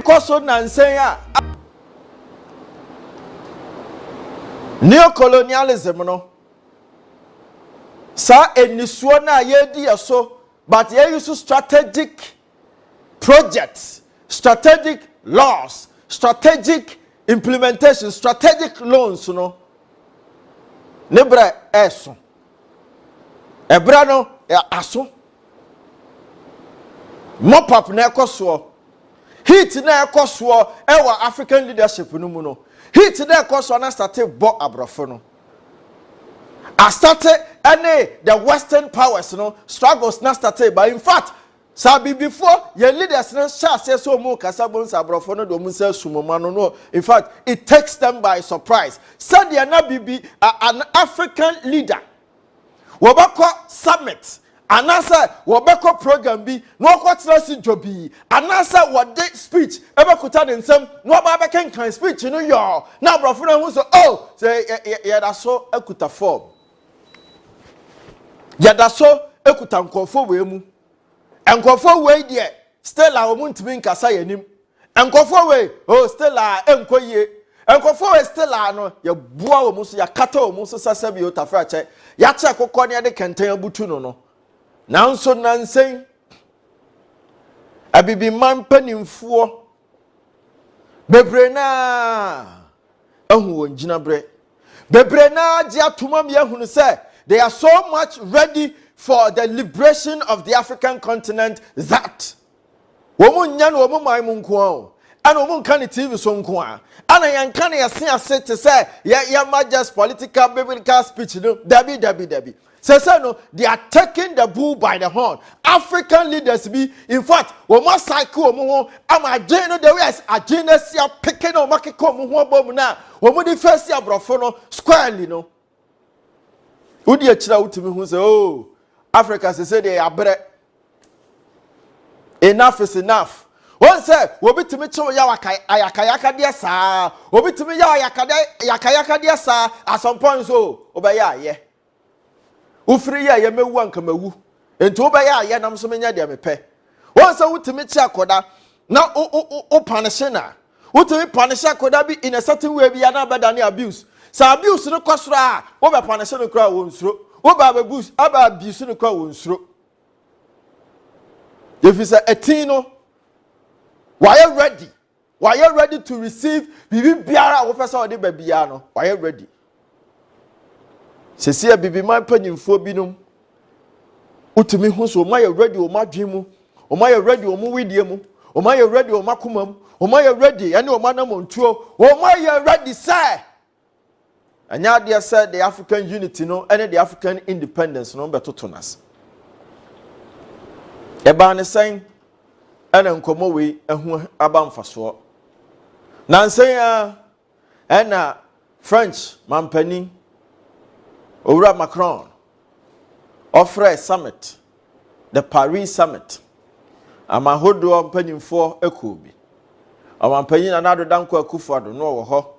koso nansen a neocolonialism no sa enisuo na yedi yaso but ye use strategic projects, strategic laws, strategic implementation, strategic loans no nebra eso ebra no aso mop up na ekoso hit na ekoso ewa African leadership no mu no hit na ekoso na start bo abrofo no I started any the Western powers no struggles na started but in fact sabi before your leaders no shall say so mo kasabon abrofo no do mu say sumoma no in fact it takes them by surprise said they na bibi an African leader wobakọ summit anasa wobekọ program bi no kwatena si jobi anasa wode speech ebekuta de nsem no ba bekenkan speech no yo na abrofo no hu so oh say ye da so ekuta form ye da so ekuta nkofo we mu enkofo we de still a omuntimi nkasa yanim enkofo we oh still a enkoyie enkofo we still a no ye boa wo mu so ya kata wo mu so sasabi o tafra che ya che kokko ne de kenten abutu no nanso nansen abibi man panimfuo bebre na ahu wonjina bre bebre na ji atomam ye hunu say they are so much ready for the liberation of the African continent that womun nya no womun mai mun ko and womun kan TV so nko a ana yan kan ya se ase te say ya just political biblical speech no dabi say no they are taking the bull by the horn. African leaders be in fact we must cycle omo am agenda the way as agenda sia picking o makiko omo ho bom na omo di first year brofo no squarely no udi akira utimi hu say oh Africa say they are bre enough is enough. One say obitimi che ya ayakayaka dia sa obitimi ya yakayaka dia sa at some point so obeya ye ufiri ya ye mewu anka mewu enti obeya ye nam so menya dia mepe. One say utimi che akoda na o punish na utimi punish akoda bi in a certain way bi na bada na abuse sa abuse no kwasoro a wo be punish no kra wo nsuro wo ba abuse aba abuse no kra wo nsuro if is a etino why you ready to receive bibi biara wo pesa ode ba bia no why you ready sesi bibi man panimfo binom utumi hu so ma you ready o madwen mu o ma you ready o mu widie mu o ma you ready o makoma mu o ma you ready ene o manam ntuo o ma you ready say anya dia said the African unity no and the African independence no betotonas eba ne sen ena nkomo we ehu abamfaso nansen ya ena French mampani Owura Macron offer summit the Paris summit amahodo mpanimfo ekobi amampanyin anado danko akufado no wo ho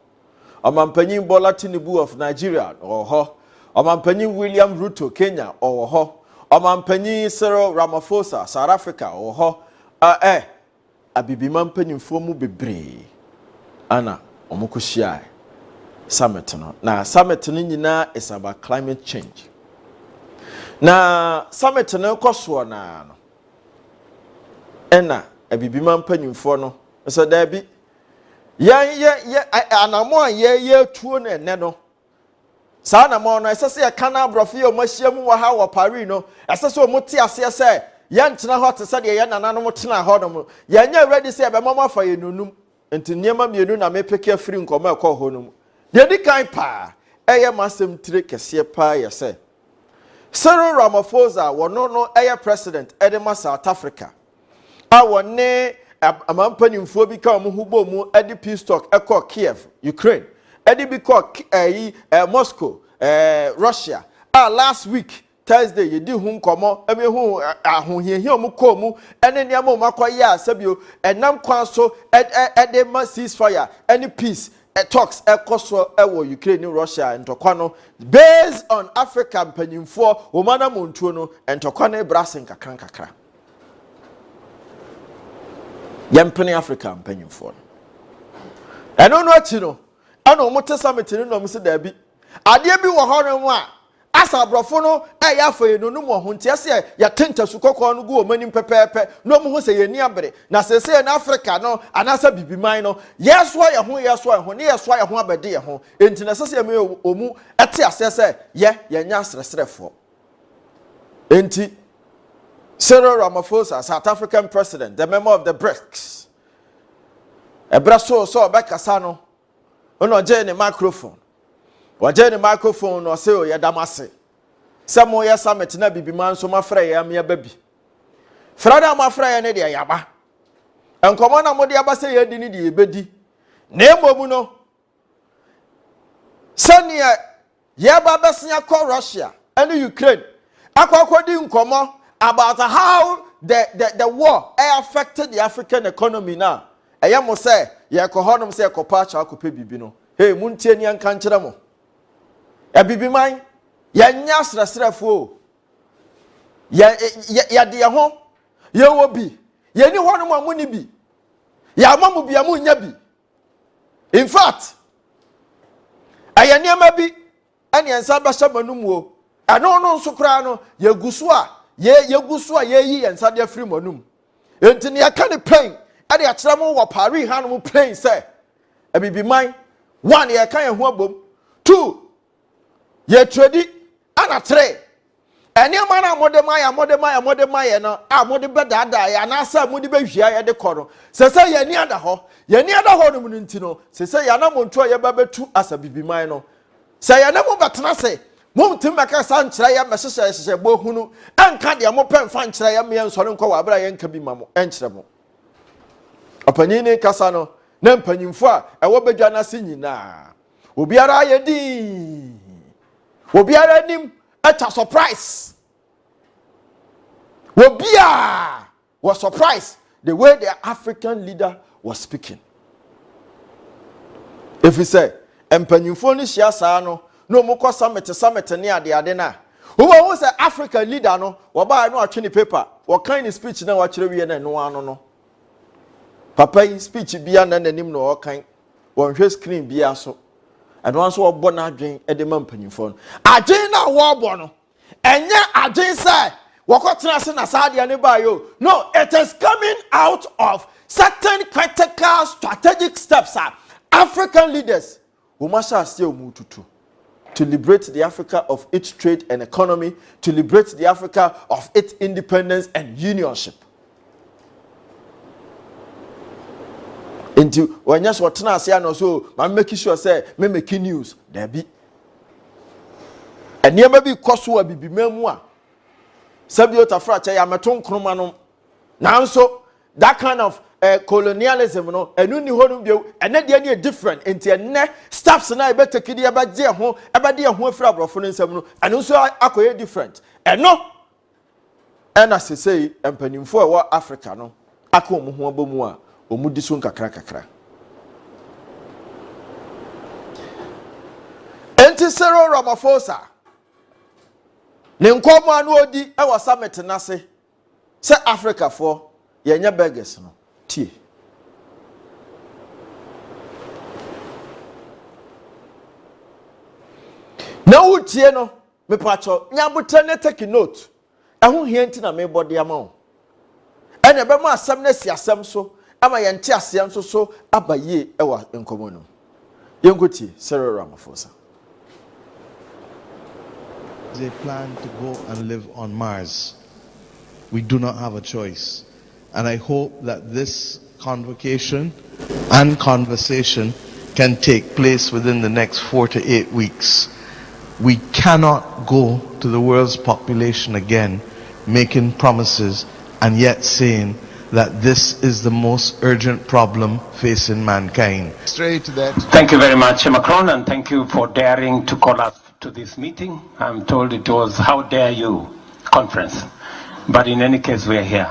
amampanyin Bola Tinubu of Nigeria wo ho amampanyin William Ruto Kenya wo ho amampanyin Cyril Ramaphosa South Africa wo ho abibima mpanimfo mu bebre ana omukushia summit no na summit no nyina is about climate change na summit no koso na no ena abibima mpanimfo no so da bi anamo ye tuo na ene no sa na mo no esese ye kana brofie o mahia mu wa ha wo Paris no esese o muti ase se ye ntena ho te se de ye nananom tena ho no ye nya ready se be mama fa ye nunum enti niema mienu na me peke afiri nkoma ekọ ho no de di kan pa eye masem tire kese pa ye se Cyril Ramaphosa wono no eye president edema South Africa a wonne amampanimfo bi ka mo hubo mu edi peace talk ekọ Kiev Ukraine edi bi ko Moscow Russia last week Thursday yedi hu nkomo emehu ahohiehie omu ko mu ene niam omu akoye asabio enam kwan so ede ma ceasefire any peace talks ekoso ewo Ukraine and Russia ntokwa no based on African panimfo omana montuo no ntokwa no brasin kakran kakra Yempany Africa mpanyimfo. Eno no achi no, ana omote summit no no mse da bi. Ade bi wo ho no a asa abrofo no ya afaye no no mo ho ntia se ya tenta su kokko no go omanim pepepe no mo ho se yeni abere na se se na Africa no anasa bibiman no yeso ya ho ne yeso ya ho abede ye ho enti na se se me omu ete ase se ye nya sresrefo enti Cyril Ramaphosa, South African president, the member of the BRICS. Ebraso so bekasa no. Ono je ne microphone. Waje ne microphone no se o ye damase. Se mo ye summit na bibiman so mafra ye am ye babi. Frada mafra ye ne de yaba. Enkomo na mo de yaba se ye di ni de ye bedi. Na emomu no. Sane ye ba besia ko Russia and Ukraine. Akwakodi nkomo about how the war affected the African economy now. I mo say ye ko honom say ko pa cha ko pe bibi no. Hey muntie ni anka nkyere mo. E bibi man ye nya sresrefo. Ya de ho ye wo bi. Ye ni honom amuni bi. Ya mamu bi amu nya bi. In fact, aya niam bi ene ensa ba sha manum wo. Ano no nso kra no ye guso a ye yi ensa de afiri manum. Enti ne aka ne pain ade a kira mo wo Paris hanom pain say e bibi man one ye kan ye ho abom two ye tredi ana three ene ma na modem no a mode bedada ya na asa mode behwia ye de koro se ye ni ada ho no mu nti no se ya na monto ye ba betu asa bibi man no se ye na mo betena se mom tim maka san kira ya mesese bo hunu anka de mo pem fa nkira ya me nsore nkwa wa abra ye nka bi mamo enkire mo opanyini kasa no na mpanyimfo a ewo bedwa na se nyina obiara ye di obiara nim a surprise obia was surprised the way the African leader was speaking. If he say mpanyimfo ni hia saa no no moko summit ne ade na wo say African leader no wo ba no atwe paper wo kan ni speech na wa kire wie na no ano no papa yi speech bia na nanim no wo kan wo hwe screen bia so eno anso wo bo na adwen e de ma mpanyimfo no adwen na wo bo no enye adwen say wo kotena se na saade ne ba yo no, it is coming out of certain critical strategic steps African leaders we must stay omututu to liberate the Africa of its trade and economy, to liberate the Africa of its independence and unionship. Into when you what na say no so, man make sure say me making news there be. And near maybe koso bibi memu a. Sabi otafra cha ya meton kroma no. Now so that kind of colonialism no enu ni honu bio ene de ne different enti ene steps na e betekidi e baje ho e bade ho afira brofo no nsam no enu so akoye different eno ena sesei empanimfo e wo Africa no aka omu ho abomu a omu di so nkakra enti Cyril Ramaphosa ne nkomo anu odi e wo summit na se Africa for yenya beggars no tie na utie no me pacho nyabotre ne take note ehun hienti na me body ama o ene be ma asem na si asem so ama ye nte asem so abaye ewa enkomo no yengotie Cyril Ramaphosa. They plan to go and live on Mars. We do not have a choice. And I hope that this convocation and conversation can take place within the next 4 to 8 weeks. We cannot go to the world's population again making promises and yet saying that this is the most urgent problem facing mankind. Straight to that. Thank you very much, Macron, and thank you for daring to call us to this meeting. I'm told it was How Dare You conference. But in any case, we are here.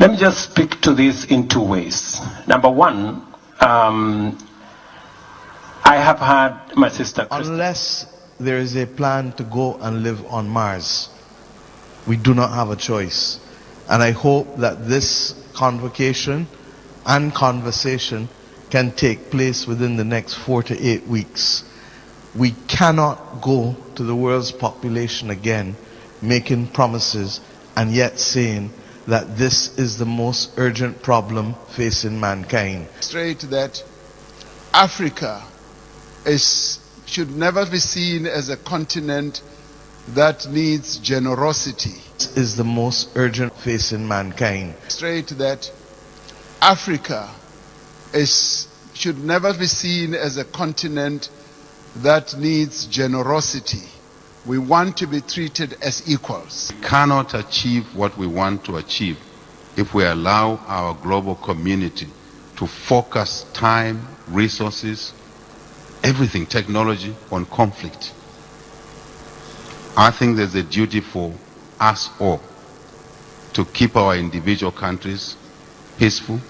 Let me just speak to this in two ways. Number one, I have had my sister... Unless there is a plan to go and live on Mars, we do not have a choice. And I hope that this convocation and conversation can take place within the next 4 to 8 weeks. We cannot go to the world's population again making promises and yet saying that this is the most urgent problem facing mankind. Straight that Africa should never be seen as a continent that needs generosity. This is the most urgent facing mankind. Straight that Africa should never be seen as a continent that needs generosity. We want to be treated as equals. We cannot achieve what we want to achieve if we allow our global community to focus time, resources, everything, technology, on conflict. I think there's a duty for us all to keep our individual countries peaceful,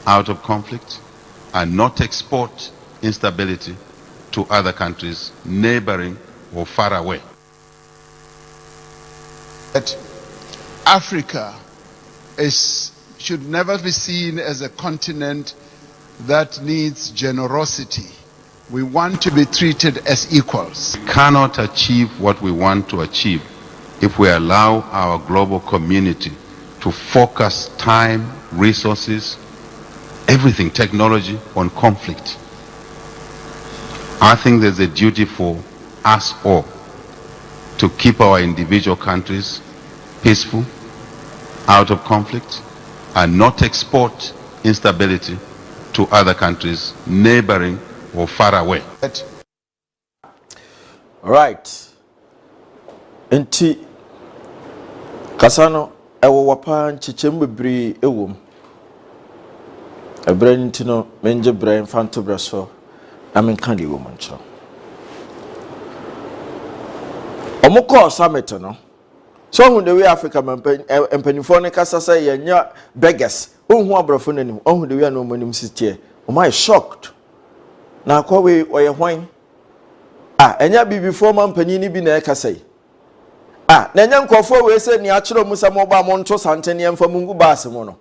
out of conflict, and not export instability to other countries neighboring or far away. That Africa should never be seen as a continent that needs generosity. We want to be treated as equals. We cannot achieve what we want to achieve if we allow our global community to focus time, resources, everything, technology, on conflict. I think there's a duty for us all to keep our individual countries peaceful, out of conflict, and not export instability to other countries neighboring or far away. Right. Enti kasano ewo wapa nchichem bebre ewom. Ebre ntino menje bre mfanto breso amenka de wom ncho. Omukọ summit no. So who the way Africa empanifo ne kasa say yenya beggars. Ohun abrafo nanim. Ohun the way no manim sitie. Omai shocked. Na kwa we oye hwan. Enya bibifo man panini bi na kasa yi. Na enya nkofo we se ni akiro musa mo ba mo nto santene emfa mungu baase mo no.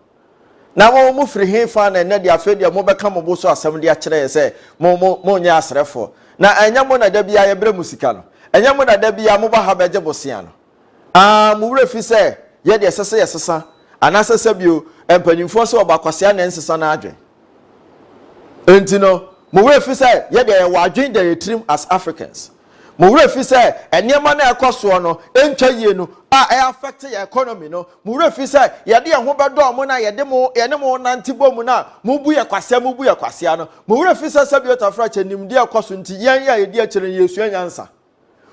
Na mo firi hefa na enya de afedia mo beka mo bo so asem de akire ye se mo nya asrefo. Na enya mo na da bia ye bre musika no. Enya mo na da bia mo ba ha beje bosia no. Mo wure fi se ye de sese ye sesa. Anasese bio empanimfo se obakwase na nsesa na adwen. Enti no mo wure fi say ye dey wadwen dey trim as Africans. Mo wure fi say enema na ekoso no entwa yie no e affect your economy no. Mo wure fi say ye dey ho bedo mo na ye ne mo nantibom na mo bu ye kwase no. Mo wure fi say sabiota frache nimde ekoso nti yen ya ye di akire yesu anyansa.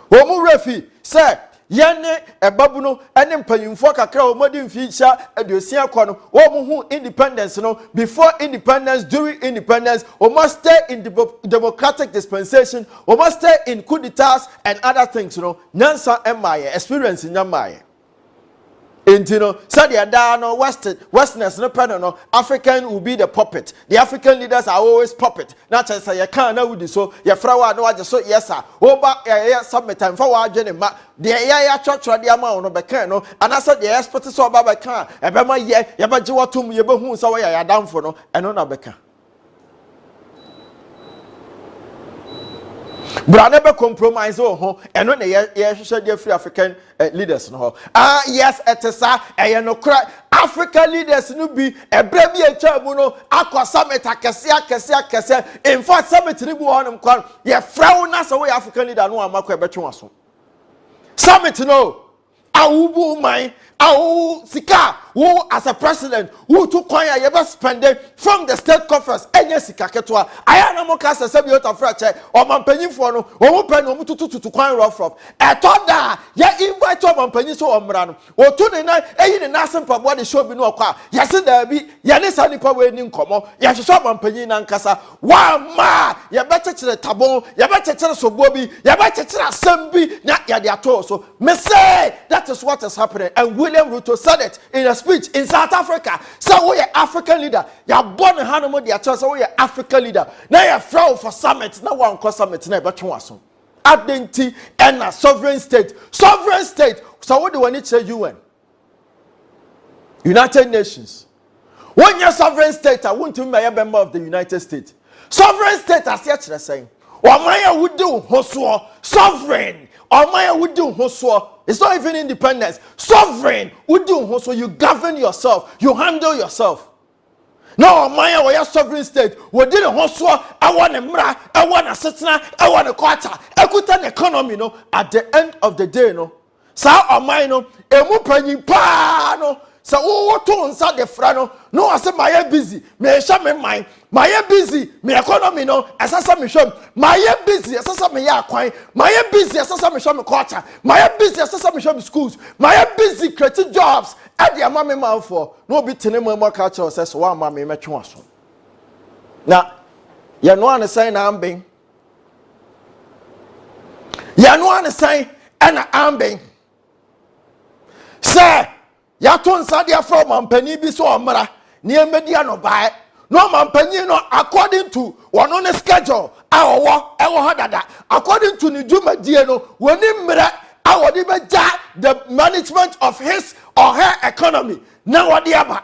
Wo mo wure fi say yene ebabu no ene mpanyimfo kakra o modi mficha aduosia kɔ no wo mo hu independence no before independence, during independence, we must stay in democratic dispensation, we must stay in coup d'etats and other things, you know. Nyansa emaye experience nyamaye Intino said no Westerners no pen no African will be the puppet. The African leaders are always puppet. Not just say you can't know this so your flower no just so yes sir. Over summit time for our journey ma the church the amount no bekan no and I said the expert so baba can ebema ye ba ji watum ye be hu so ya down for no eno na beka. But never compromise and when they free African leaders no. Yes, it is no cry. African leaders no be a baby a chamuno aqua summit a in fact summit ni bu on kwan ye fraw na so we African leader no amakwa betwe so. Summit no awubu man awu sika wo as a president who to kwanya ye be spend from the state conference enye sika ketwa aya na mo kasa se bi otafra o mampanyimfo no o mo pe no mo tutu kwan rough eto da ye invite o mampanyi so o mra no o tu ne na eyi ne na sempa bo de show bi no kwa ye se da bi ye ne sa nipa we ni nkomo ye hyeso mampanyi na nkasa wa ma ye be chekere tabon ye be chekere sobo bi ye be chekere asem bi na ye de ato so me say that is what is happening. And William Ruto said it in a speech in South Africa. So we are African leader. You are born in Hanamo, they are so we are African leader. Now you are fraud for summit. Now one call summit. Now but you so identity and a sovereign state. Sovereign state. So what do we need to say UN? United Nations. When you're sovereign state, I want to be a member of the United States. Sovereign state, as yet the same. Or Maya would do Hosua, sovereign. Or Maya would do Hosua. It's not even independence. Sovereign would do Hosua. You govern yourself. You handle yourself. No, Maya, we are sovereign state. We did a Hosua. I want a mra. I want a setna. I want a quarter. I could an economy. No, at the end of the day, no. Sa or mine, no. Emu penny pa no. So what to inside the frano? No, I said my busy. Me shame me mind. My busy. Me economy no. As I say me shame. My busy. As I say me ya kwine. My busy. As I say me shame quarter. My busy. As I say me shame schools. My busy creating jobs. At the amame man for no be tene mo more culture says one mama me twa so. Now, you know an sign I'm being. You know an sign and I'm being. Sir. Yaton sadia from mampani bi so omra ne media no bae no mampani no according to one on a schedule awo hadada according to ni dwumadie no woni mra awodi beja the management of his or her economy na wodi aba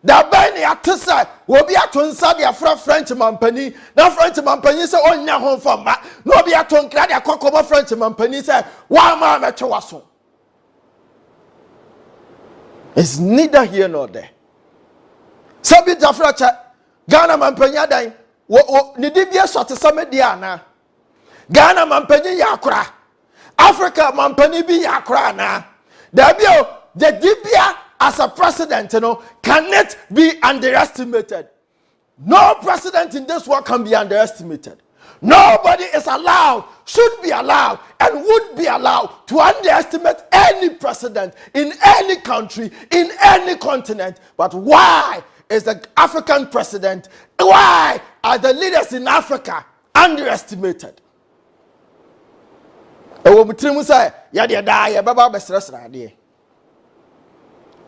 da ban ya tesa wo bi aton sadia from French mampani na French mampani se onya ho famba no bi aton kra dia kokobo French mampani se wa ma metwe waso. It's neither here nor there. Sabi Jafracha, Ghana Mampanya Dine, Nidibia Shot Diana, Ghana Mampany Yakra, Africa Mampany be Yakra na. The Dibia as a president, cannot be underestimated. No president in this world can be underestimated. Nobody is allowed, should be allowed, and would be allowed to underestimate any president in any country, in any continent. But why is the African president, why are the leaders in Africa underestimated?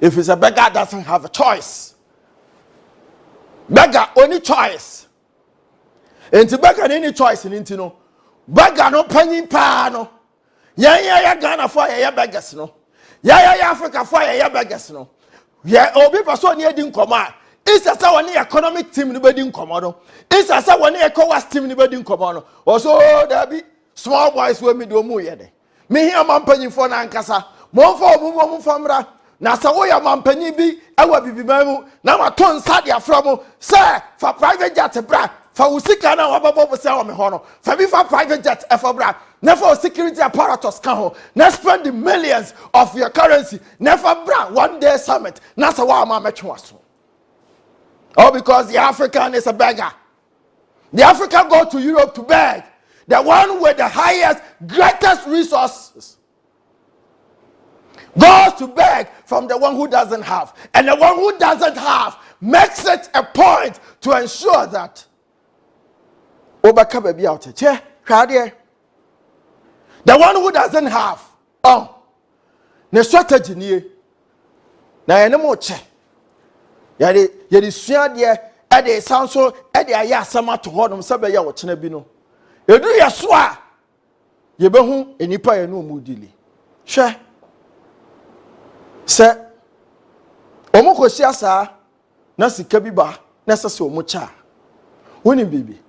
If it's a beggar doesn't have a choice, beggar only choice. Enti bega any choice in intino. Bega no penny pa no. Ya Ghana for ya beggars no. Ya Africa for ya beggars no. Ya obi person near din koma. Is a one economic team ni bedin komodo. Is a one ECOWAS team ni bedin komodo. Also there be small boys we me do mu yede. Me here man penny for na nkasa. Mo for famra. Na sa wo ya man penny bi ewa bibi mu na ma ton sadia from say for private jet bra. For usika na wababo se o me hono for be for private jet efobra never security apparatus can ho na spend the millions of your currency never bra one day summit na sa wa ma metwe so. All because the African is a beggar. The African go to Europe to beg. The one with the highest greatest resources goes to beg from the one who doesn't have, and the one who doesn't have makes it a point to ensure that Obaka baby out here. The one who doesn't have, the strategy ni na ene mo che. Yadi sua de e de sanso e de aya asama to hodom se be ya wo chena bi no. Edu ye so a ye behu enipa ye no mu dili. Hwe. Se omo kosi asa na sika bi ba na sese omo cha. Woni bibi.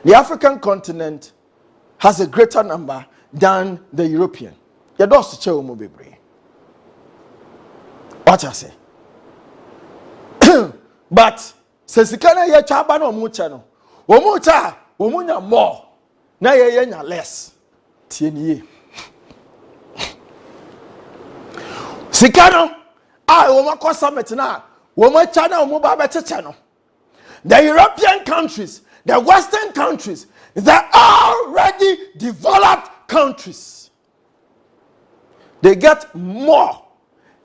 The African continent has a greater number than the European. You don't see omo bebre. What I say? But since sikana ye chaba no omo cha no. Omo cha, omo nya more. Na ye nya less. Tie ni Sikano omo ko summit na. Omo cha na omo ba becheche no. The European countries, the Western countries, they're already developed countries. They get more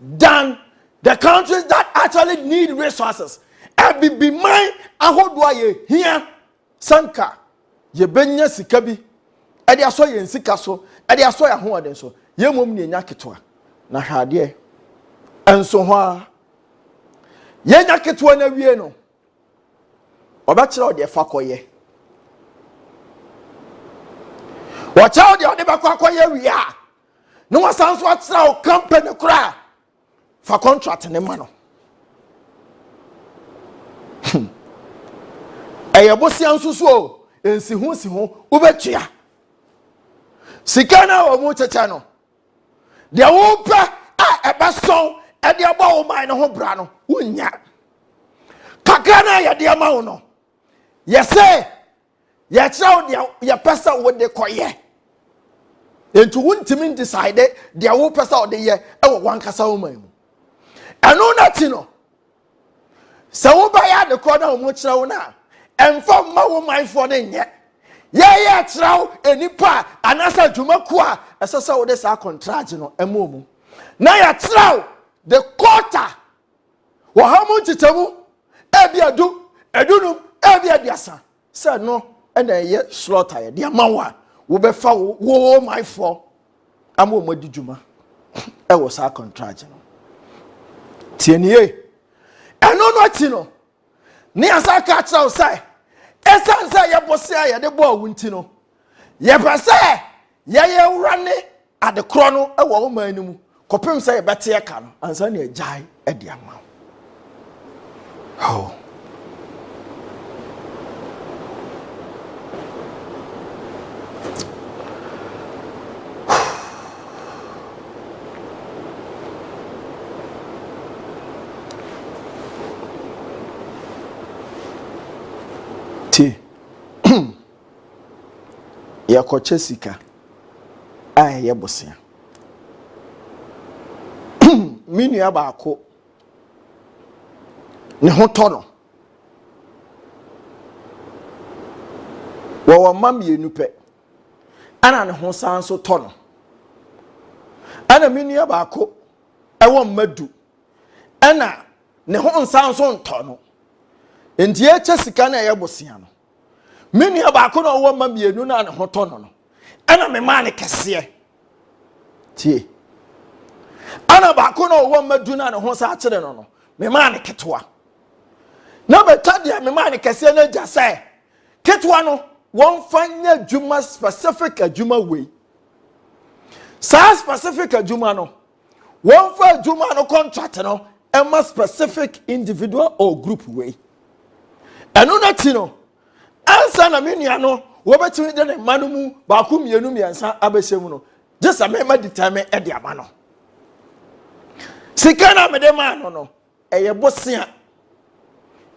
than the countries that actually need resources. And be mine, ahodwa ye here, sanka, ye benya sikabi, edi aso ye nsika so, edi aso ya ho aden so, ye mom ni enya ketwa, na hwade enso ho a, ye nya ketwa na wie no, obakira ode fa koye. Wacha ode ode ba koye wie a, no wasan so atra o company kra fa contract ne ma no. bosia nso so ensi ho ubetua sika na wo mu checha no de wo pa a ebeson e de aba wo man no ho bra no unya kakra na ye de ama wo no ye say ye chira wo de ye pesa wo de koye entu wuntimi decide de wo pesa wo de ye e wo wankasa wo man mu eno na ti no se wo ba ya de ko na wo mu chira wo na emfa ma wo man fo de nye ye chiraw enipa anasa dwumaku a esesa wo de sa contract no emomu na ya chiraw the quarter wo hamu titamu ebi edunum ebi adiasa say no na ye slaughter ye de amawa wo be fa wo my for amomu di dwuma e wo sa contract no tienie eno no ti no ni asa ka chiraw say esansa ye bosia ye de bo awunti no ye pese ye wrane ade kro no e wo man ni mu kopem say ye bete ye ka no ansa na ejai e de ama oh ya koche sika ay ye bosia minu ya baako ne hoto no wo mam ye nupe ana ne ho san so to no ana minu ya baako ewo madu ana ne ho san so nto no enti ye che sika na ye bosia no mini abaako na owo mamienu na ne hoto no ana me ma ne kese tie ana baako na owo madu na ne ho sa akere no me ma ne ketwa na beta dia me ma ne kese na gya sai ketwa no won fanya dwuma specific adwuma we sa specific adwuma no won fa adwuma no contract no ema specific individual or group we eno na ti no ansa na menua no wo betimi de ne manu mu ba ku mienu miensa abehemu no just a mema determine e de ama no sika na me de ma no eye bosia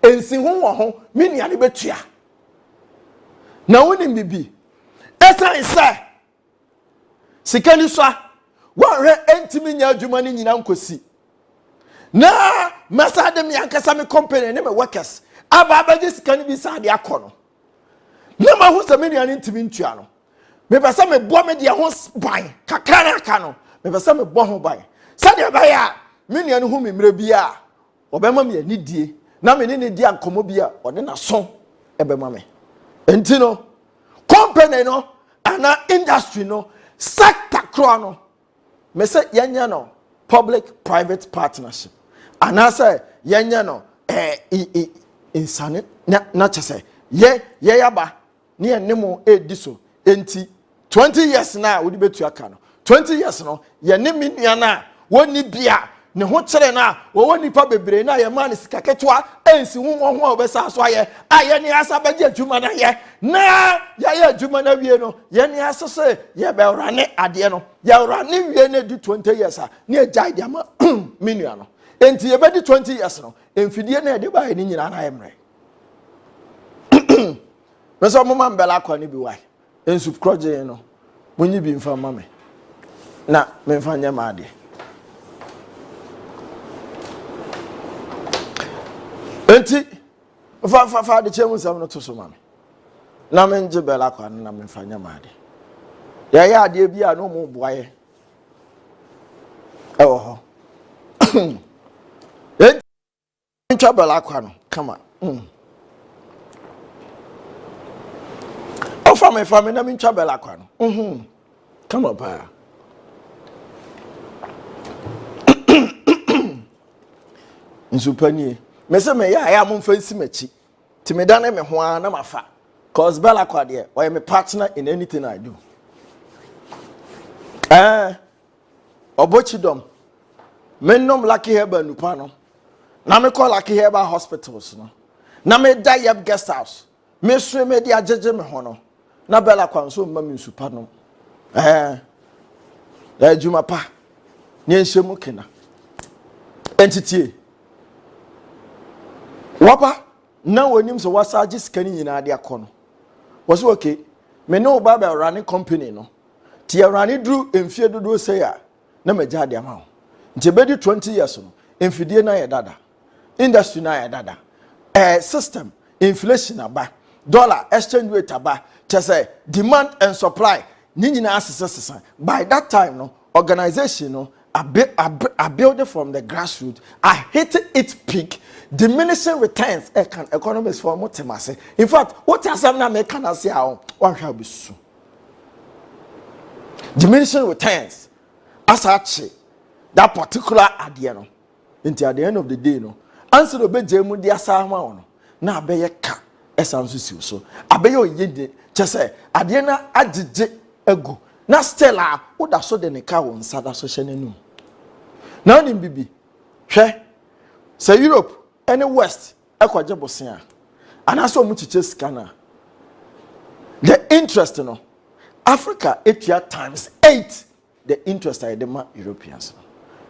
ensi hu wo ho menua ne betua na woni bibi esa isa sika ni so wa re entimi nya adwuma ni nyina nkosi na masa de me ankasa me company ne me workers aba abaje sika ni bi sa de akono na ma hu se me nua ntimi ntua no me pesa me bo me de ho ban kakara aka no me pesa me bo ho ban sa de ba ya me nua no hu me mre bia obema me anidie na me ne di ankomo bia ode na so ebema me enti no company no ana industry no sector kro no me say yenya no public private partnership ana say yenya no insane na chese ye yaba ni enemo ediso enti 20 years na wodi betu aka no 20 years no ye ne minua na woni bia ne ho kire na wo nipa bebre na ye ma ne sika ketwa ensi hu ho obesa so aye aye ne asa baje adwuma na ye na ye adwuma na wie no ye ne asa se ye be rane ade no ye rane wie na di 20 years a ne ejai de ama minua no enti ye be di 20 years no emfidie na ye de ba ye ni nyina na ye mre meso mo man bela kwa ni bi wai ensu kroje no munyi bi mfa mame na me mfa nya ma ade enti fa de chemu sam no to so mame na me nje bela kwa na me mfa nya ma ade ya ade bi a no mo boaye ewo ho enti ncha bela kwa no kama Family na mincha bela kwa no. Come up here. Nsupani. Me se me ya mo fancy machi. Ti me dane me ho na mafa. Cause bela kwa de, or my partner in anything I do. Obochidom. Me nom lucky heba nupa no. Na me call lucky heba hospitals no. Na me die guest house. mesre me dia jeje me ho no na bela kwanso mma me nsupa no juma pa nyenhyemu kena entity wapa na wonim so wasaje sika ni nyina de akono was okay me no baba running company no ti running dru emfie dodo say ya na magya de ama ho nti bedi 20 years no emfidie na ye dada industry na ye dada system inflation aba dollar exchange rate aba say demand and supply ni nyina asesa by that time no organization no I build it from the grassroots. I hit its peak, diminishing returns. Economists for motimase. In fact, what has happened? I can say how one shall be soon. Diminishing returns. As actually that particular idea, until at the end of the day, no answer the bed jemu dia sama ono. Na abeye ka esansu si so. Abeye oyede. Just say idea na ajije ego. Na stella woda so de ne ka won sada so hye nenu na ni bibi hwe say Europe any west ekwaje bosen ana so mu chiche scanner the interest no Africa 8 times 8 the interest are the Europeans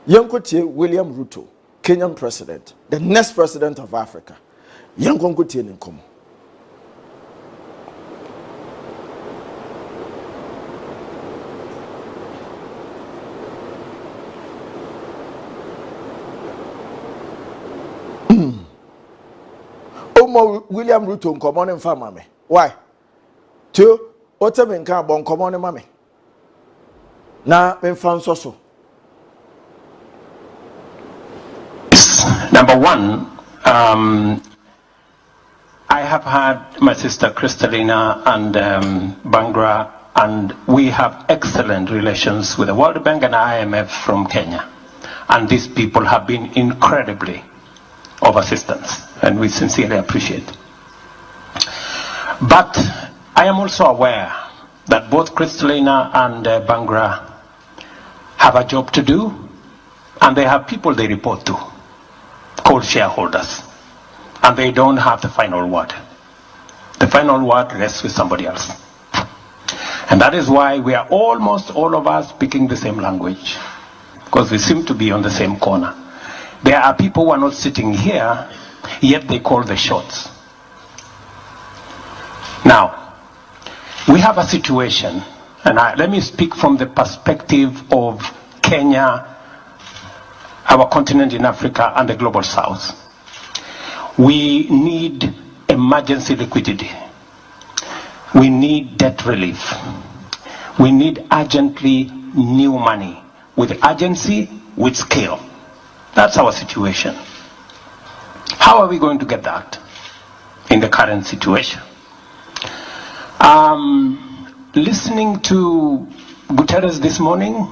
yankotie William Ruto Kenyan president the next president of Africa yankonkotie ne nkomo William Ruto nkomo ne mfa mame why to oteme nka bo nkomo ne mame na mfa nso so Number one, I have had my sister Kristalina and Bangra, and we have excellent relations with the World Bank and IMF from Kenya, and these people have been incredibly of assistance, and we sincerely appreciate. But I am also aware that both Kristalina and Bangra have a job to do, and they have people they report to, called shareholders, and they don't have the final word. The final word rests with somebody else. And that is why we are almost all of us speaking the same language, because we seem to be on the same corner. There are people who are not sitting here, yet they call the shots. Now, we have a situation, and let me speak from the perspective of Kenya, our continent in Africa, and the global south. We need emergency liquidity. We need debt relief. We need urgently new money, with urgency, with scale. That's our situation. How are we going to get that in the current situation? Listening to Guterres this morning,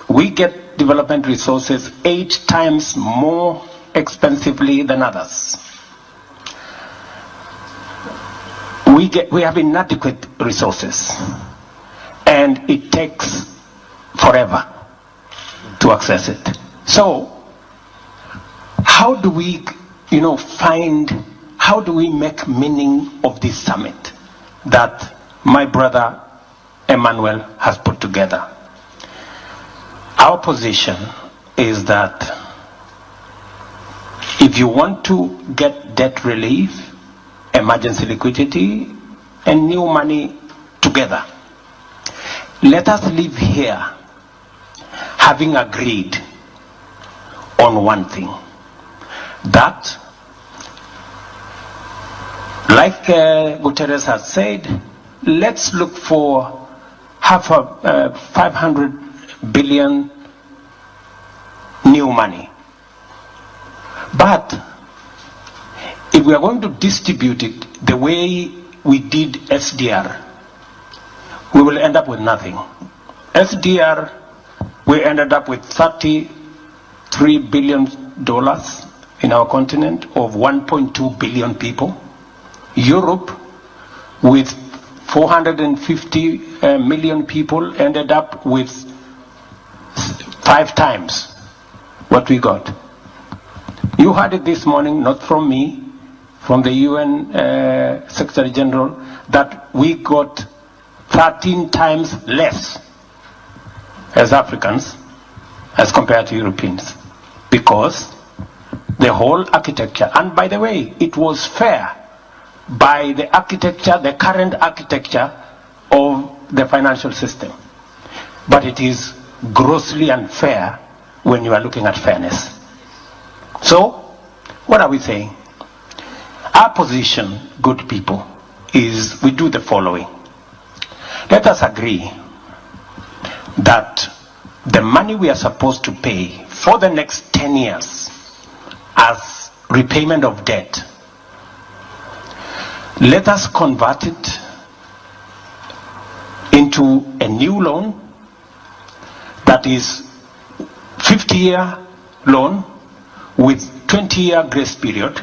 we get development resources 8 times more expensively than others. We have inadequate resources, and it takes forever to access it. So, how do we, how do we make meaning of this summit that my brother Emmanuel has put together? Our position is that if you want to get debt relief, emergency liquidity, and new money together, let us live here having agreed on one thing, that, like Guterres has said, let's look for 500 billion new money. But if we are going to distribute it the way we did SDR, we will end up with nothing. SDR, we ended up with $33 billion in our continent of 1.2 billion people. Europe, with 450 million people, ended up with 5 times what we got. You heard it this morning, not from me, from the UN Secretary General that we got 13 times less as Africans as compared to Europeans, because the whole architecture, and by the way, it was fair by the architecture, the current architecture of the financial system. But it is grossly unfair when you are looking at fairness. So, what are we saying? Our position, good people, is we do the following. Let us agree that the money we are supposed to pay for the next 10 years as repayment of debt, let us convert it into a new loan that is 50-year loan with 20-year grace period,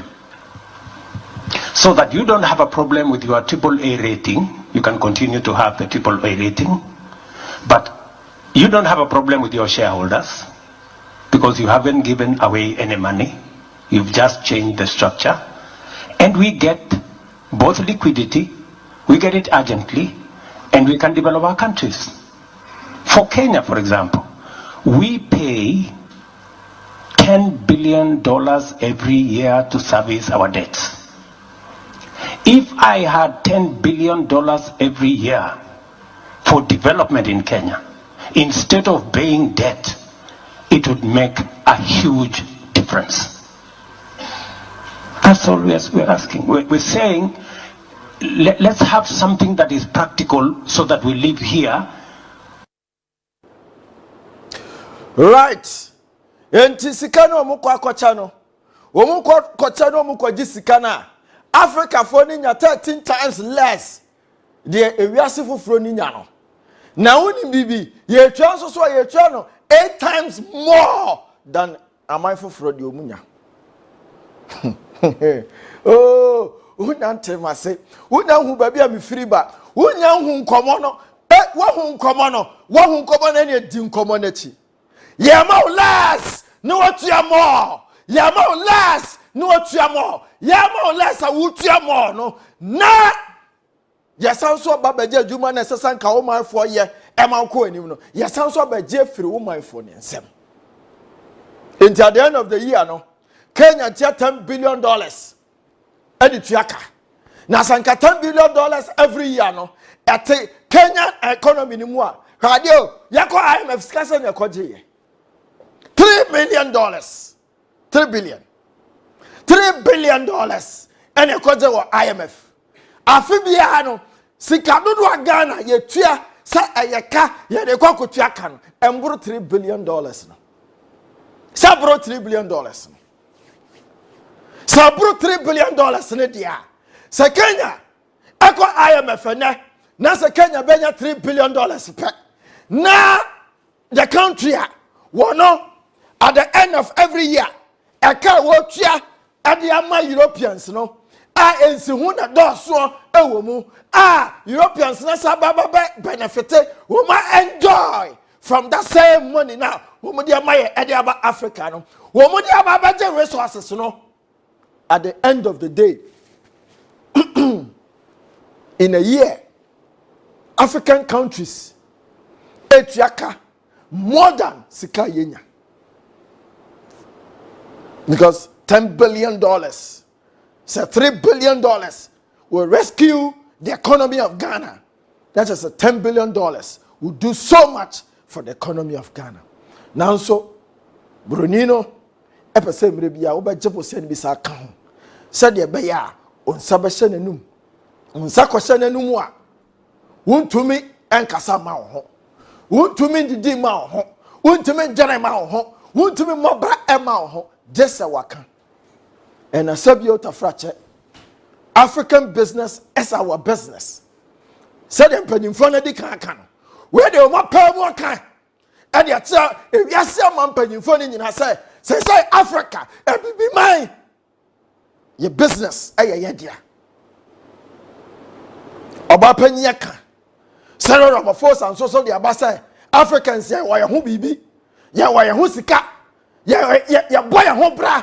so that you don't have a problem with your AAA rating. You can continue to have the AAA rating, but you don't have a problem with your shareholders because you haven't given away any money. You've just changed the structure, and we get both liquidity, we get it urgently, and we can develop our countries. For Kenya, for example, we pay $10 billion every year to service our debts. If I had $10 billion every year for development in Kenya, instead of paying debt, it would make a huge difference. That's all we're asking. We're saying, let's have something that is practical so that we live here. Right. Enti sikana omukwa kochano. Omukwa kochano omukwa jisikana. Africa for ninya 13 times less. The ewiase fufuro ninya no. Na woni bibi, ye twa so ye twa no 8 times more than amai fufuro de omunya. Oh, unante mase. Una hu baby am free ba. Unya hu nkomo no. Wa hu nkomo no. Wa hu nkomo na ne di nkomo na chi. Yama less. No what you more. Yama less. No what you more. Yama less a what you more no. Na. Yasan so babaje adwuma na sesan ka wo man fo ye. E man ko anim no. Yasan so babaje firi wo man fo ne nsem. Until at the end of the year no. Kenya tia $10 billion. Edi tuaka. Na sanka $10 billion every year no. Ate Kenyan economy ni mu a. Radio yako IMF skasa ne koje. $3 billion. $3 billion. $3 billion. Ene koje wo IMF. Afibia no sika dodo Ghana ye tua sa ayeka ye de kwakotua ka no embro $3 billion no. Sabro $3 billion no. Sabro $3 billion ne dia. Se Kenya eko IMF ne na se Kenya benya $3 billion pe. Na the country wono at the end of every year eka wo tua ade ama Europeans no. Ensi hu na doso ewo mu. Europeans na sababa benefit wo ma enjoy from that same money now. Wo mu dia maye ade aba Africa no. Wo mu dia aba je resources no. At the end of the day, in a year, African countries etuaka more than sika yenya. Because $10 billion, so $3 billion will rescue the economy of Ghana. That is a $10 billion will do so much for the economy of Ghana. Now so, Brunino, epese mrebia obajepo sen bisa kan. Said ye beya on sabashe nenum. On sakwashe nenum a. Wuntumi enkasa ma ho. Wuntumi didi ma ho. Wuntumi jere ma ho. Wuntumi mobra e ma ho. Jesse waka. And a sabiota frache. African business is our business. Said them pennyfo na di kan. Where they ma pay more kan. And ya tell if you see a man pennyfo ni nyina say Africa e be mine. Your business ye dia. Oba penye ka. Sarah of force and so the abasa Africans ye wa hu bibi. Ye wa hu sika. Ye boy hu bra.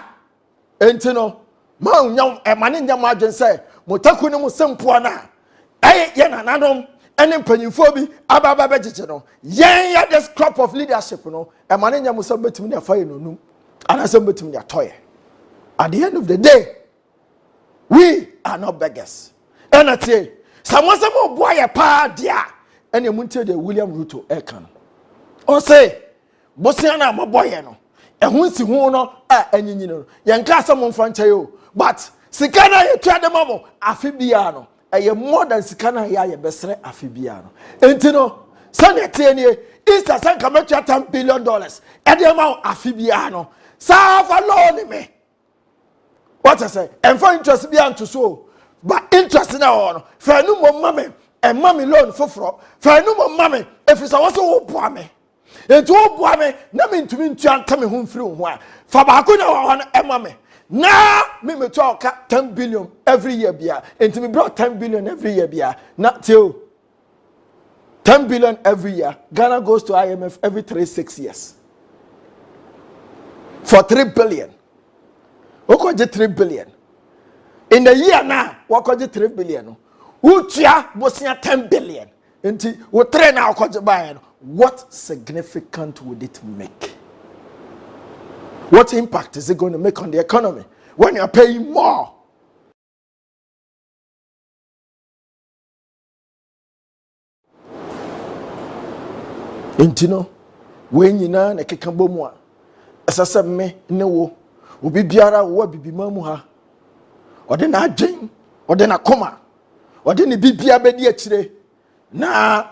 Enti no ma unyam e mane nyam adwen say motaku ne mo sempo na ye nananom ene mpanyimfo bi ababa bejeje no yen ya this crop of leadership no e mane nyam so betimi na faye no num ana so betimi na toye. At the end of the day, we are not beggars. And I say, someone say mo boy pa dia and you munte de William Ruto ekan. O say, Bosiana mo boy no. E hu si hu no anyinyi no. Yen ka some franchise o, but sikana ye twa de mamo afibia no. E more than sikana ya ye besre afibia no. Enti no, sanete nie Easter san ka metwa $10 billion. E de ma afibia no. Sa fa lo ni me. What I say? And for interest be to so, but interest now on. For no more mommy and mommy loan for fraud. For no more mommy if it's also poor me. And to poor me, nothing to me to tell me home through one. For Bakuna one and mommy. Now me talk 10 billion every year beer. And to me brought 10 billion every year beer. Not till 10 billion every year. Ghana goes to IMF every 3-6 years. For 3 billion. Who 3 billion? In the year now, what 3 billion? Utia Bosnia 10 billion. Inti we train now what significant would it make? What impact is it going to make on the economy when you're paying more? Intino, when you na kekabo mo asasa me ne wo obi biara wo bibima mu ha ode na adwen ode na koma ode ne bibia bedi akire na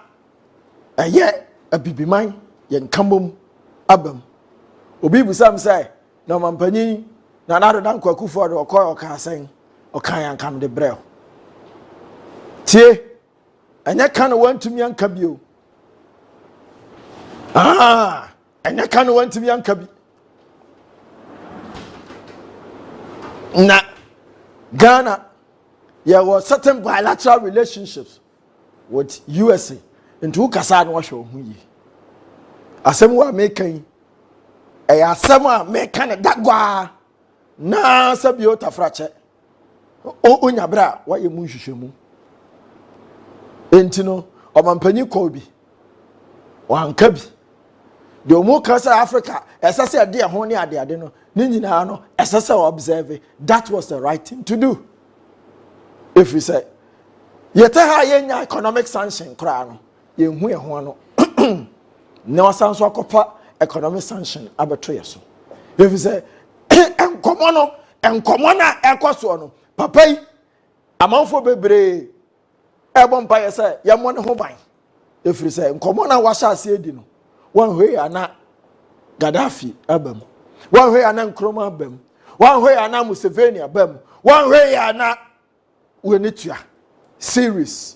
eye abibiman ye nkambom abam obi busam say na mampanyi na na do dan kwakufu ode okoy okasen okan yankam de brel tie anya kan wantumi anka bio anya kan wantumi anka bi na Ghana, there was certain bilateral relationships with USA. And who Kassan was show who Asemwa making a Asema making that gua na sabiota frache. O unyabra, what you mushimu. Entino, or Mampany Kobe, or Ankabi. The Omukasa Africa, as I said, dear honey, I didn't know. Ninjinano, as I said, observe that was the right thing to do. If we say, yet a economic sanction, crown, you know, no sounds like economic sanction, arbitrary. If we say, and commono, equasono, papa, among for bebre, ebon by say, Yamon Hobine. If we say, commona was I said, one way and not Gaddafi, Abem. One way and Nkrumah Bem. One way and Museveni Bem. One way and Wenitua. Series.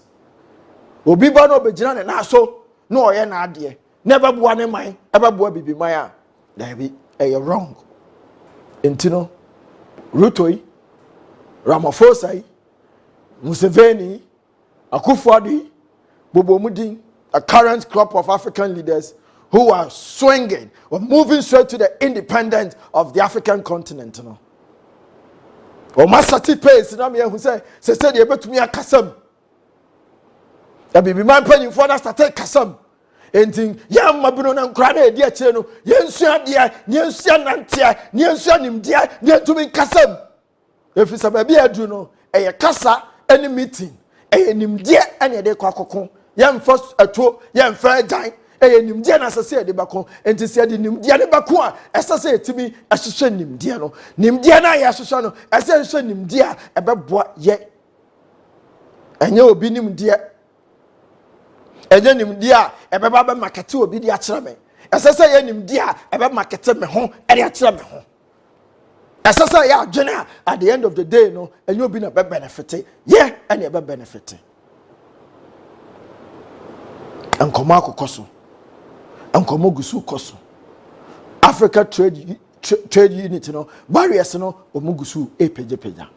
Obi ba no bejina na so no oye na ade. Never bua ne man, ever bua bibi man. There be wrong. Intino Rutoi, Ramaphosa, Museveni, Akufo-Addo, Bobo Mudin, a current crop of African leaders who are swinging or moving straight to the independence of the African continent. No? Or Masati Pace, who said they able to me a Kassam. That be my penny for us to take Kassam. And think, Yam Mabuno and Crane, dear Cheno, Yensia, dear, Yensia Nantia, Yensia Nim, dear, near to me Kassam. If it's a baby, I do know, a Kassa, any meeting, a Nim, dear, any day Quaco, Yam first a two, Yam fair dine. Nim dia na sase de bako enti se de nim dia ne bako a esase etimi ehhehwe nim dia no nim dia na ya hwehwe no esase nim dia ebeboa ye enye obi nim dia enye nim dia ebeba be market obi dia kire me esase ye nim dia ebe market me ho e dia kire me ho esase ya adwene at the end of the day no enye obi na be benefit ye ene be benefit enkomo akokoso Ankomo gusu koso Africa trade unit no barriers no omugusu epejepeja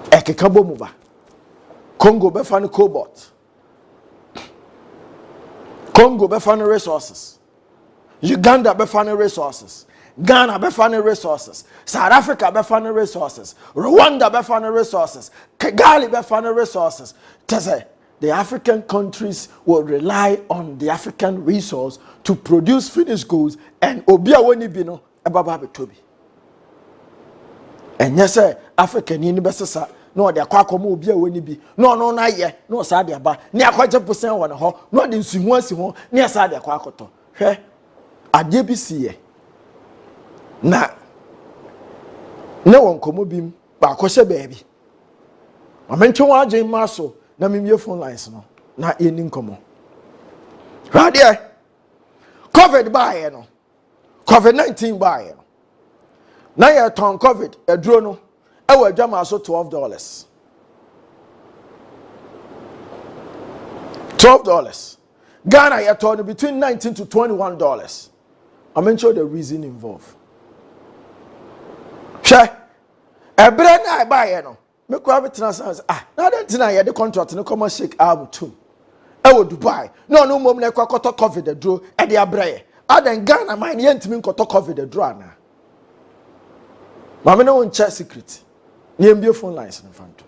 ekekabo muba Congo be fan cobalt Congo be fan resources Uganda be fan resources Ghana befane resources, South Africa befane resources, Rwanda befane resources, Kigali befane resources. Say the African countries will rely on the African resource to produce finished goods, and obia woni bi no ebaba betobi. And yes, African ni besesa no de akwakomo obia woni bi no na ye no sa de aba ne akwaje posen wona ho no de nsuhu asi ho ne sa de akwakoto hwe ade bi siye na ne won komo bim ba akɔhye baabi amentwe wa agyen maso na memie phone lines no na yeni nkomo radio covid baaye no covid-19 baaye no na ye ton covid aduro no e wa adwama so $12 Ghana ye ton between $19 to $21. I'm not sure the reason involved. Sure. Ebre na baaye no me kwa betrans na den tina ye the contract no come shake arm too e wo Dubai no mom na kwa koto covid aduro e de abreye adan Ghana man ye ntimi koto covid aduro ana mama no won check secret ni mbie phone lines no fanto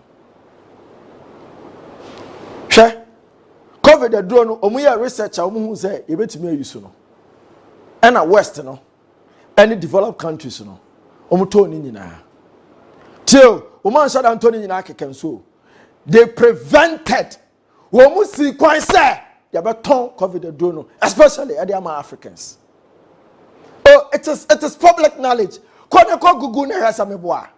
hwe covid aduro no omu ye research omu hu say ye betimi ayusu no e na west no any developed countries no omu to ni nyina till woman shut Anthony in Akekenso. They prevented woman see quite say they beton COVID aduro, especially at the Africans. Oh, it is public knowledge. Kone ko Google na hasa meboa.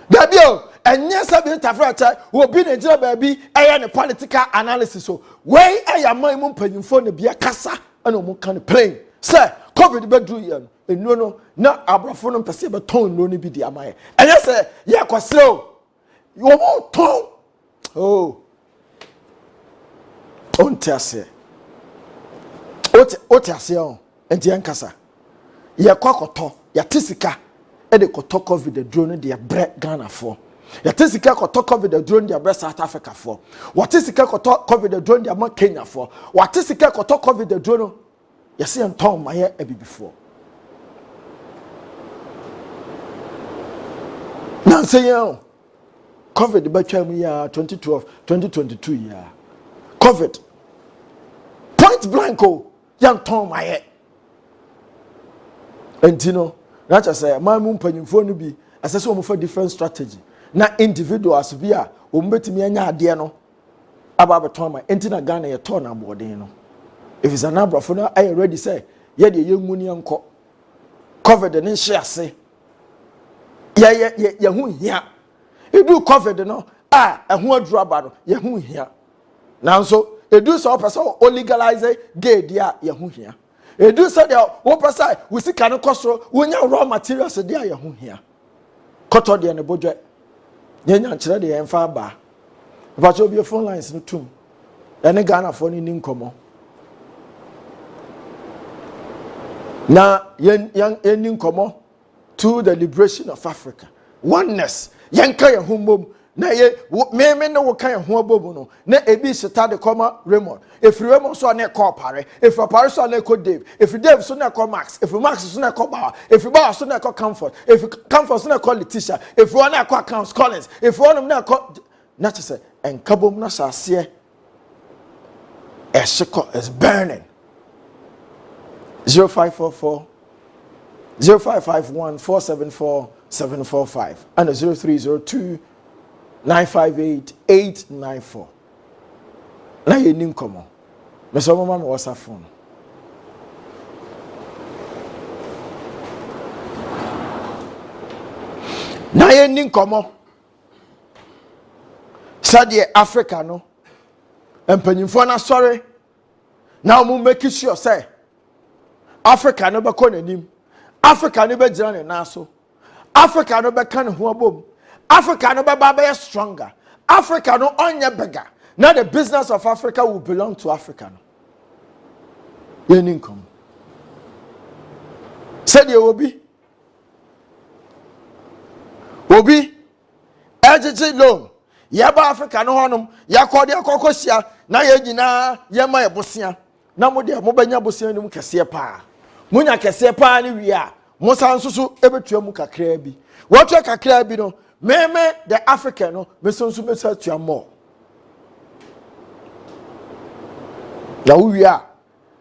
Dabio, and yes, I been tafrata will be in job baby a political analysis. So way I am my mum penny phone be a casa and no kind of plane. Sir, COVID bedroom. No, na abrafo pese be ton no ni bi di amaye. Enye se ye kwaseo. You mo ton. Oh. Ontiase. Otiase on. Enti enkasa. Ye kwakoto, ya tisika e de koto COVID the drone de bre Ghana for. Ya tisika koto COVID the drone de bre South Africa for. What tisika koto COVID the drone de ma Kenya for. What tisika koto COVID the drone ya se enton maye e bi before. Now say COVID the batwa mu ya 2012 2022 ya COVID point blank yan ton maye entino na cha say man mu mpanyimfo no bi asese o for different strategy na individuals bi a o mbetimi anya ade no aba beton ma entina Ghana ye ton na boden no if is an abrafo no I ready say ye de ye nguni enko COVID ne nhye ase ye hu hia edu COVID no ehu aduru aba no ye hu hia nanso edu so person o legalize gay dia ye hu hia edu so dia wo person we sika no kosoro wonya raw materials dia ye hu hia koto dia ne bodwe nyanya nkire de enfa aba but obi phone lines no tum ene Ghana for ni nkomo na yen nkomo to the liberation of Africa. Oneness. Yanka ya humbo na ye me no kan ya ho abomu no na ebi sita de koma Raymond. If Raymond so na call pare, if pare so na call Dave, if Dave so na call Max, if Max so na call Bauer, if Bauer so na call Comfort, if Comfort so na call Letitia, if one na call Counts Collins, if one na call not to say en kabom na sase is burning. 0544 0551 474 745 and 0302 958 894. Na ye nim komo. Me so mama me WhatsApp phone. Na ye nim komo. Sadie Africa no. Empanyimfo na sorry. Now mo make sure say Africa no be ko nanim. Africa no be jira ne naso. Africa no be kan ho abom. Africa no be ba stronger. Africa no onye bigger. Now the business of Africa will belong to Africa no. Yen income. Said you obi ejiji loan. Yaba Africa no honum yakode akokosia na ye nyina ye ma ye bosia. Na mo de mo banya bosia ni mu kese pa. munya kese pa ni wi a mo san so ebetua mu kakra bi wo twa kakra bi no meme the African no me so mesatua mo ya wi a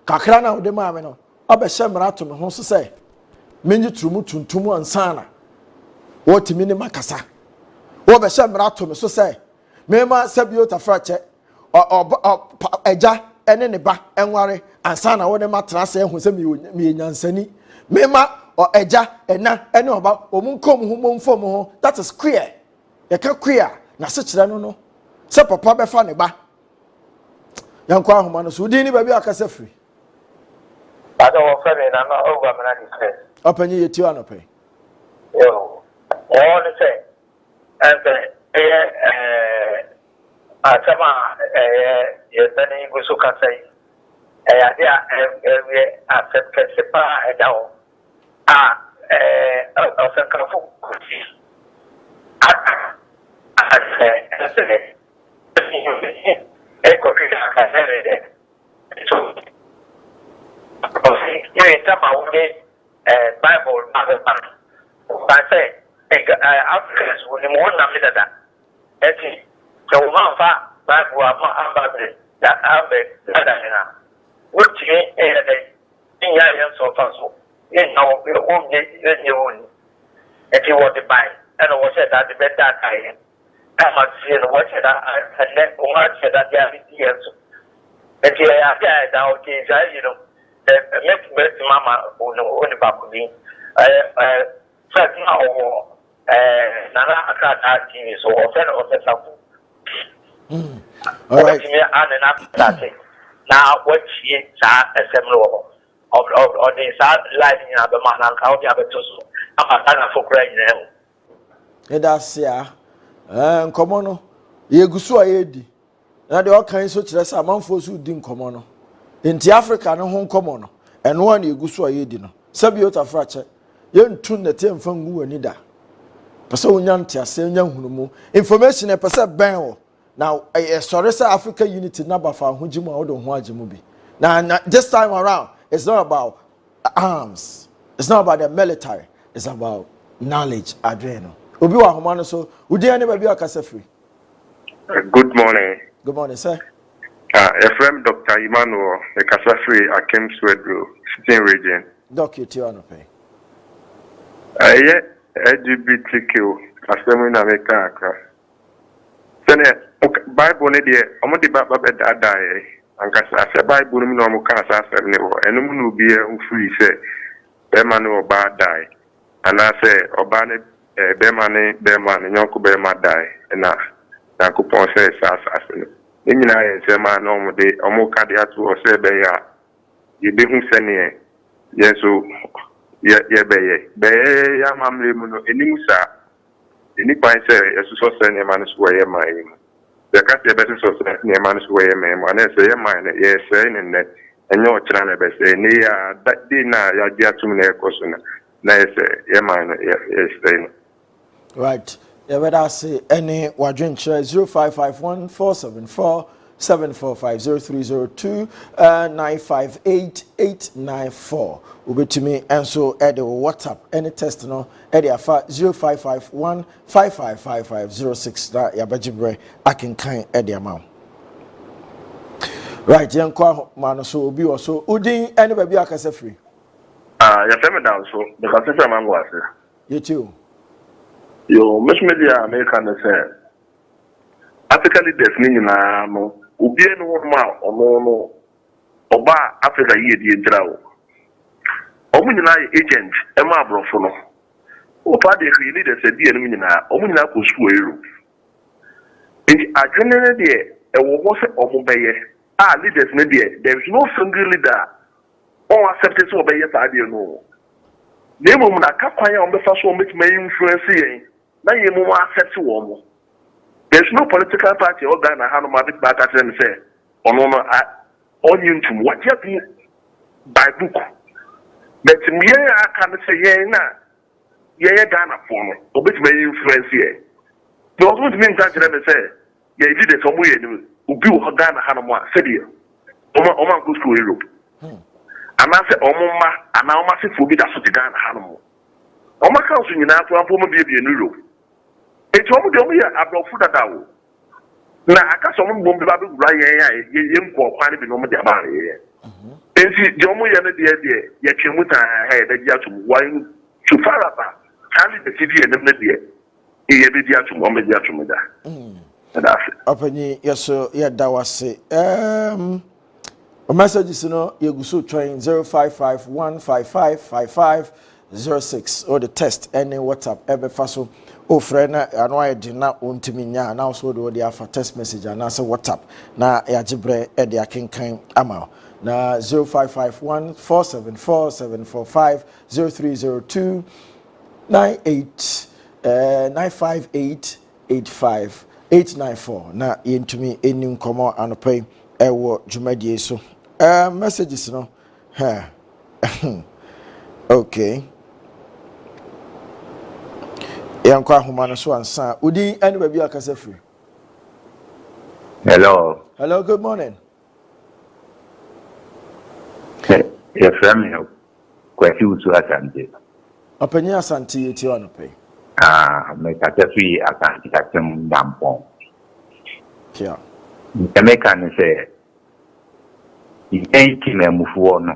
kakra na wo de ma me no obehye mrato me ho so say menji turumu tuntum ansana wo timi ni makasa wo behye mrato me so say mema sabio tafrache eja ene ne ba enware ansana wo ne matra se ehu se me nyansani mema eja ena ene oba omunkom hu momfom ho that is queer ye ka queer na se kire no se papa be fa ne ba yanko ahoma no so di ni ba bi akasa free Ada wo fa me na no over me na distress opanyi yeti wa no pe yo all the say and atama yesani gusu kasai dia accept kesipa edawo osankafu kuti kokita kasere so tama unde Bible mother I say Africans will more than that eti so one fa Bible ambabe that ambe na which in ya so far so in now we own the own eti what the buy and what said that the better guy I must see what said that and then what said that there is years eti ya that okay you know make mama on the back of me first now nana akata TV so ofen all right now what she assembly of the life in the man and how the other two I'm for crying now that's ya nkomo no yegusu ayedi na de okan so kire sa manfo so di nkomo no enti Africa no ho nkomo no eno an yegusu ayedi no sabiota frache yentu nete mfa ngu wani da pese onya ntiase onya hunumu information e pese ben wo now sorry say Africa unity number for hujimu a wodo ho ajimu bi now this time around it's not about arms, it's not about the military, it's about knowledge adreno obi wa homa no so udi ani ba bi akasa free. Good morning. Good morning, sir. FM Dr. Emmanuel Ekasa free Akem Swedro sitting region. Doc you tiano pay LGBTQ asemu na meka aka sene Bible ne de omo de baba be dada ankasa ase Bible no mo kan asa asem ne wo enum no bi e free say be ma no oba die ana say oba ne be ma ne nyonko be ma die na yakupon say sa asem ne nyina ye say ma no mo de omo ka de atu o say be ya ye be hu sene yeso be ya mamle mu no enimu sa eni kwan se yeso so ne ma no so ye ma yi the cat be so ne ma no so ye ma na se ye ma ne ye se ne enye o kira na be se ne ya di na ya di atum na ekoso na ye se ye ma no ye se right yeah better say any wadwen chere 0551 745 0302958 ubetumi enso ede WhatsApp any test no ede afa 0551555506 na yabajibre akenkan ede amount right yankwa ma no so obi wo so udin any ba bi akasa free ya teme down so the concept mango ase you too yo mesh media American say African leaders ni na no obi enu ma ono oba Africa yi di entrawo omu nyina agent e ma abrofo no o pa de leaders e di enu nyina omu nyina ko school Europe and agene de e wo se omu beye leaders ne de there is no single leader on accept so beye sa de no nemo mu na ka kwanya o befa so o metima influence yen na yemu accept wo mo. There's no political party or Ghana Hanoma bit back at them say, on what you by book. But me, I can say, Ghana for me, or bit may influence here. The other means that them say, yeah, did it somewhere who built Ghana Hanoma, said here. Oman goes to Europe. anaasɛ ɔmo mma anaa ɔmo asefoɔ bi da so te Ghana ha no mo ɔmo aka so nyinaa to afɔ mo biebie Europe eti ɔmo de ɔmo yɛ aborɔfo dada o na aka sɛ ɔmo mbom bi ba bɛwura yɛn a yɛn nkɔ kwan bi na ɔmo de aba yɛn enti de ɔmo yɛ no deɛ yɛtwe mu taa ha yɛbɛgye ato mu wɔn so far aba hali the city yɛ no deɛ yɛbɛgye ato mu ɔmo bɛgye ato mu da that's it. Openyi yeso yeda wase. A messages no yeguso train 0551555506 or the test any WhatsApp ebe faso o friend ano ayedi na ontimi nya na so do the afa text message and answer WhatsApp na yajibre e de akenkan ama na 0551474745 0302 98 95885 894 na yentumi eni nkomo anopai ewo dwumadie so messages no okay yanko ahoma no so ansa udi any baby akasa free. Hello, good morning. your friend quite you to Asante. Openya Asante yeti anopai. Me katafui Asante katem dampon. Yeah. American say enti me mufuo no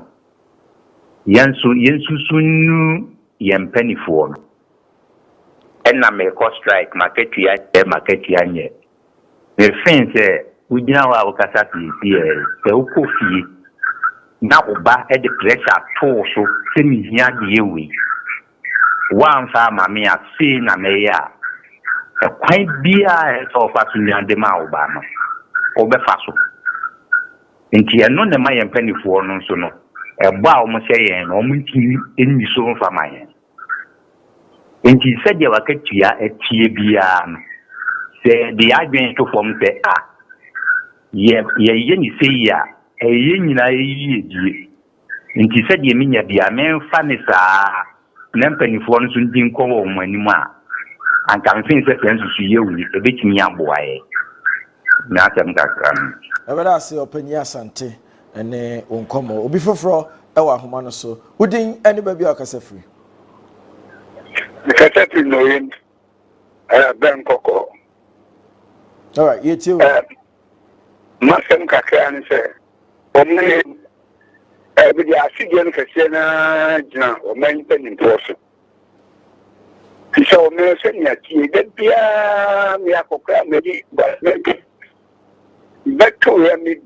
yensu sunu yempanifuo no enna me ko strike market ya nye me fin say ugina wa wakasa ti se ukofie na oba e de pressure to so se mi hia de ewe wan fa mame a se na me ya e kwan bia e so fa tunyande ma oba no obefa so nti eno ne ma yempanifuo no so no eba a omo se yen no omo ntimi enni so mfa ma yen nti se de wakatua etie bia no se de adwen to fom se ye ni se ya ye nyina ye die nti se de minya bia memfa ne saa na mpanifuo no so ndi nko wo mo anim a anka mfin se fensu su ye wi ebetimi aboaye na atem kakra Ebeda se Openya Asante ene onkomo obi foforo ewa ahoma no so udin any baby akasa free. The cassette no in Ben Coco. All right, you too. Masem Kakan say, Omni, with the Asian Cassena, or main pen in person. So, me saying that he did be a Miacoca, maybe, but maybe. Back to me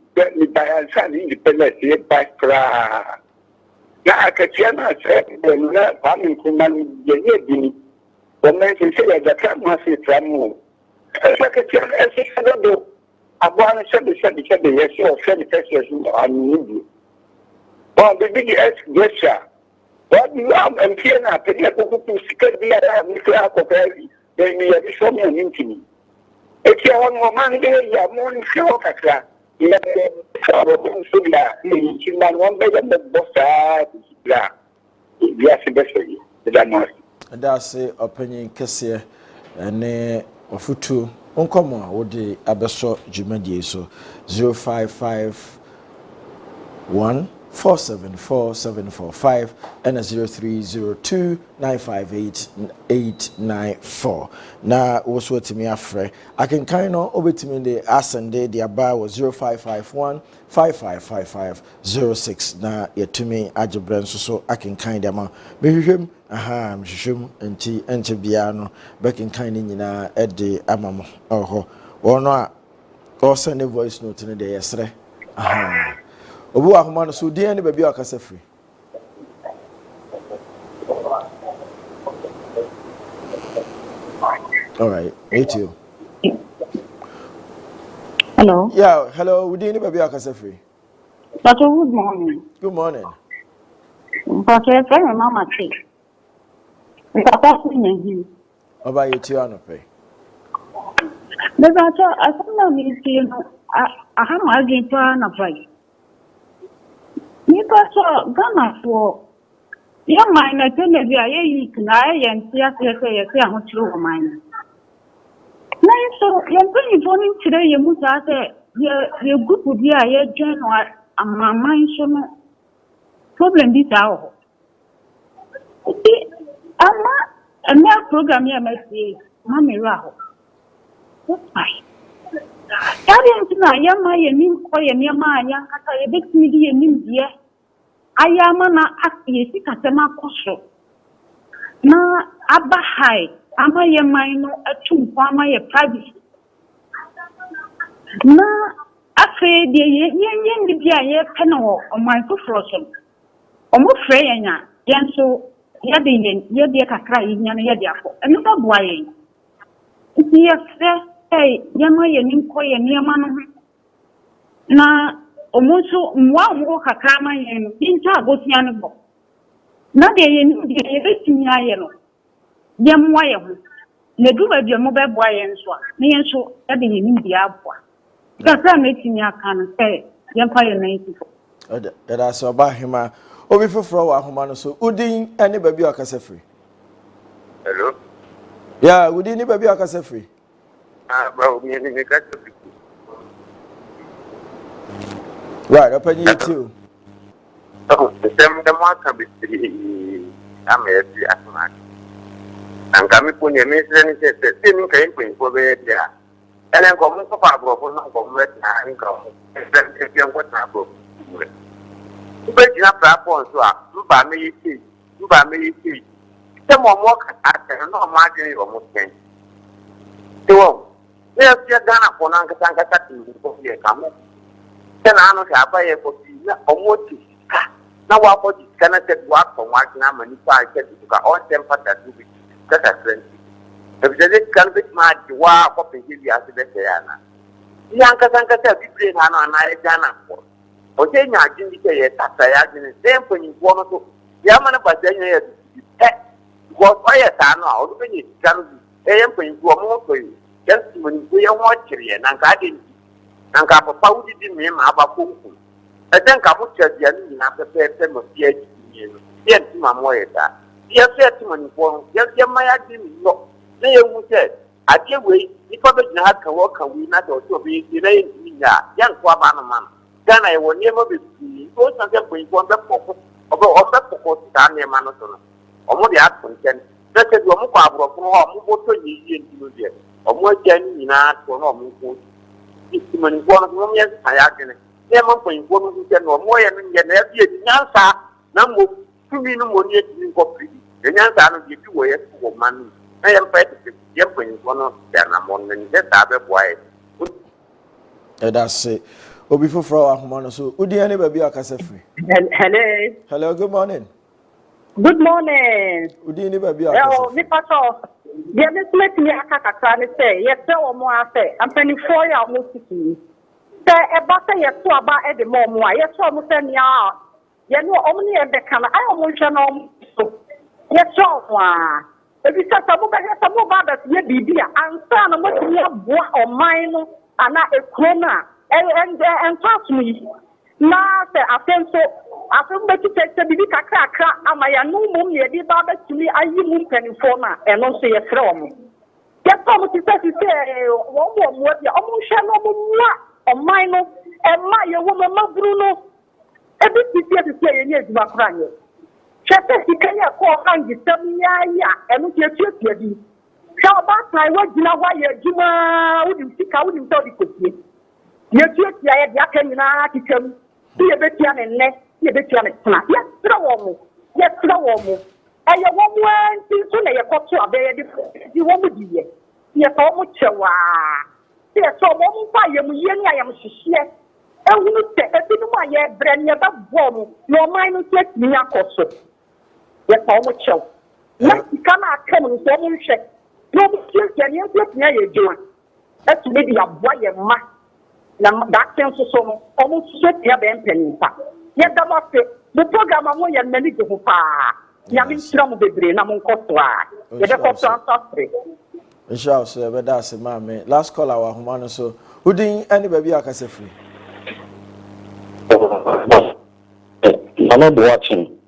by a son independent, by Cra. Now, I can say, I'm command the when I say that I must say, Tramu. As I can tell, as I don't know, I want to send the yes, or send the pressures on you. Well, the big gesture. What you have and Fiona, Penaco, secret be a nuclear cooperation, then we have shown me an intimate. If you want more money, you have more show Catra. You have one better than the boss. Yes, basically, the most. That's opinion kese ene ofutu onkomo a wode abeso dwumadie so 0551474745 and 0302958894 na woso timi afre akenkan no obetimi de asende de aba wo 0551555506 na yetumi agebre nso so akenkan de ma mehwehwem mhwehwem enti bia no bekenkan ni nyina ede amamo oho wono a o send voice note ne de yesre obi wa homa no so di ene baby akasa free. All right, me too. Hello. Yeah, hello. Would you baby akasa free? But good morning. Good morning. Okay, friend, Mama T. Papa, you. About you too, Anope. The doctor, I don't know. I have my game plan of right. You saw Ghana for your mind. I tell you, I can and see I want to mine. So you're going to today. You must say you're good with the join or my mind. problem this hour. I'm not program here, my say, Mammy Raho. That's fine. That is not Yama, and you call your Yama, a big media in India. I am an ask a sema kosho. Na Abba High, am I a minor, a two, a private. Na afei de yen bia ye pe no oman foforo so omo frɛ yen a yen so ye de kakra yen ye de afọ eno ba boa yen nti ye frɛ ye ma ye nim kɔ ye niema no na omo so mwa mo kakra ma yen no nta agosia no bo na de yen de ye betimi aye no ye mwa ye ho na du ba bia mo be boa yen so a na yen so ye de yen bia aboa. That's what makes me a can say, young fire 94. That's about him. Obi for our home, so Udin any baby or free. Hello? Yeah, would any baby or free? Well, me and the Right, open you too. Oh, the same one can be three. I'm a free asthma. And coming for your mission, and said, the same came for the idea. And then come for Pablo for not come with my income. If you want to go. But you have to point to us. You buy me, you buy me. Some more at the no margin of Muslim. So, yes, you're gonna for Nanka for your come. Then I don't have a for almost. Now, what for this connected work from working on many parts to all temper that will be cut as friends. If there is can be mad, you are popping you as the Diana. Yanka Sanka said, we bring Hannah and I Dana for. Or say, I didn't say it after I didn't say for you. Yamana was then was why a son or when it comes, I am for you more for you. Just when we are watching and Uncle and Papa didn't name Abba. I think I would just be after them of the yes, Mamma. Yes, testimony for yes, my didn't know. They said, I can't wait. If I didn't have to work, and we not also be delayed in young Quabanaman. Then I will never be free. Go something for the purpose of the purpose of Daniel Manoson. Or more the absent. That's a Yomukabro from home, to you, or more genuine for no move. Testimony one of them, yes, I agree. Never for information or more and yet every answer. Number 2 million money for free. The answer will give you away for money. I am practicing jumping one of them among the other boys. That's it. Obi for our home, so Udi any baby or free. Hello. Hello, good morning. Good morning. Udi any baby or oh, Nipato. Yeah, let's make me a kakatani say, yes, so more say, I'm 24 years old. Say, a butter, yes, so about the more, yes, so almost any hour. You know, only at the camera, I almost know. Yes, so if you say some about that, you be there, and son, what you have or mine, and not a corner, and trust me. Now, I think so. I think that you take the big crack, and my new mum, the barber to me, I you can inform and not say a from. Get some to say, one more, you almost shall know or mine, and my woman, Bruno. Every city to say, yes, my crying. Chapter, he can call Hangy, 7 years, and look at you. How about my word, you know why you wouldn't think I wouldn't tell you. Your church, I had Yakana to come. Be a bit young and neck, be a bit young and snap. Yes, throw me. Yes, throw me. And your woman, soon I got to a bed. You won't be here. Yes, almost a while. Yes, so one fire, I am share. And we say, I didn't want your brand near that bomb. No mind will take me a cost. Yes, almost show. Let me come out, come and so much. No, can you get near your doing? That's maybe a boy and ma. That sounds so almost set your penny. Yet, the program I'm going to manage to far. Yamin strong the brain among Costa. Yet, the Costa. Inshallah, sir, but that's a man. Last call our home, so who didn't any baby I can say free? I'm not watching.